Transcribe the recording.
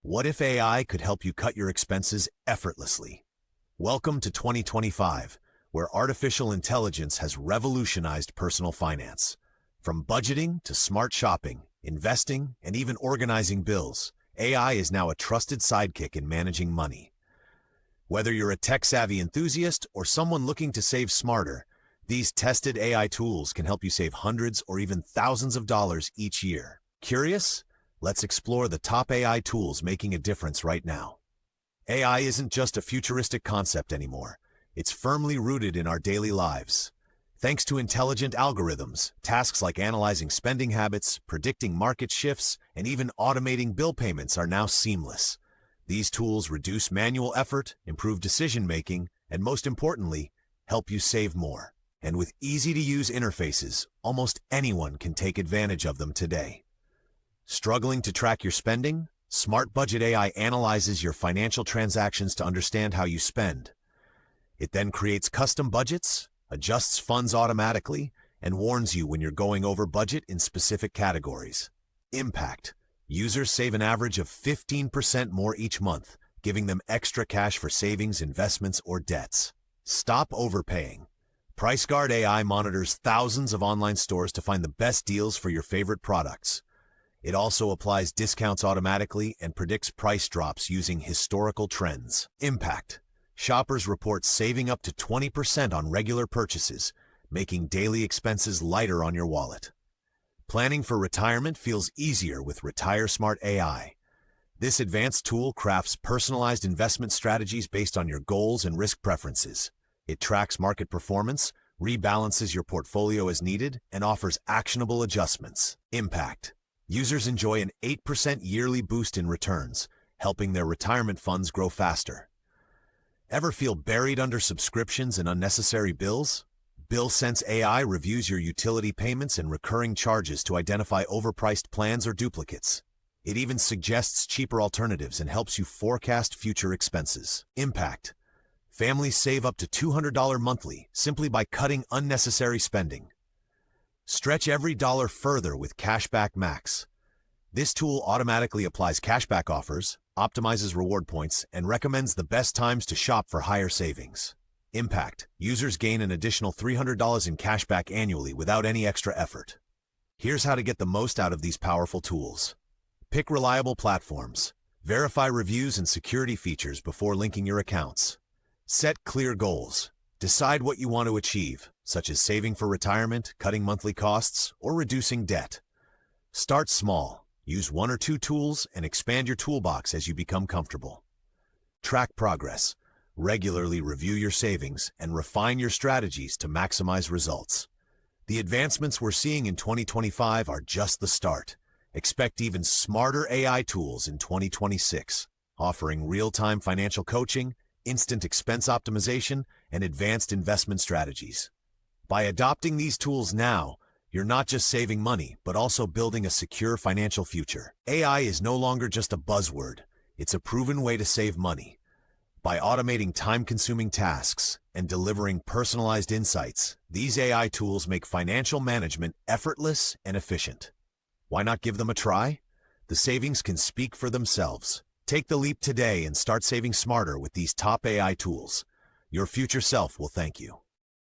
What if AI could help you cut your expenses effortlessly? Welcome to 2025, where artificial intelligence has revolutionized personal finance. From budgeting to smart shopping, investing, and even organizing bills, AI is now a trusted sidekick in managing money. Whether you're a tech-savvy enthusiast or someone looking to save smarter, these tested AI tools can help you save hundreds or even thousands of dollars each year. Curious? Let's explore the top AI tools making a difference right now. AI isn't just a futuristic concept anymore. It's firmly rooted in our daily lives. Thanks to intelligent algorithms, tasks like analyzing spending habits, predicting market shifts, and even automating bill payments are now seamless. These tools reduce manual effort, improve decision-making, and most importantly, help you save more. And with easy-to-use interfaces, almost anyone can take advantage of them today. Struggling to track your spending? SmartBudget AI analyzes your financial transactions to understand how you spend. It then creates custom budgets, adjusts funds automatically, and warns you when you're going over budget in specific categories. Impact. Users save an average of 15% more each month, giving them extra cash for savings, investments, or debts. Stop overpaying. PriceGuard AI monitors thousands of online stores to find the best deals for your favorite products. It also applies discounts automatically and predicts price drops using historical trends. Impact. Shoppers report saving up to 20% on regular purchases, making daily expenses lighter on your wallet. Planning for retirement feels easier with RetireSmart AI. This advanced tool crafts personalized investment strategies based on your goals and risk preferences. It tracks market performance, rebalances your portfolio as needed, and offers actionable adjustments. Impact. Users enjoy an 8% yearly boost in returns, helping their retirement funds grow faster. Ever feel buried under subscriptions and unnecessary bills? BillSense AI reviews your utility payments and recurring charges to identify overpriced plans or duplicates. It even suggests cheaper alternatives and helps you forecast future expenses. Impact. Families save up to $200 monthly simply by cutting unnecessary spending. Stretch every dollar further with CashBack Max. This tool automatically applies cashback offers, optimizes reward points, and recommends the best times to shop for higher savings. Impact. Users gain an additional $300 in cashback annually without any extra effort. Here's how to get the most out of these powerful tools. Pick reliable platforms. Verify reviews and security features before linking your accounts. Set clear goals. Decide what you want to achieve, such as saving for retirement, cutting monthly costs, or reducing debt. Start small. Use one or two tools and expand your toolbox as you become comfortable. Track progress. Regularly review your savings and refine your strategies to maximize results. The advancements we're seeing in 2025 are just the start. Expect even smarter AI tools in 2026, offering real-time financial coaching, instant expense optimization, and advanced investment strategies. By adopting these tools now, you're not just saving money, but also building a secure financial future. AI is no longer just a buzzword. It's a proven way to save money. By automating time-consuming tasks and delivering personalized insights, these AI tools make financial management effortless and efficient. Why not give them a try? The savings can speak for themselves. Take the leap today and start saving smarter with these top AI tools. Your future self will thank you.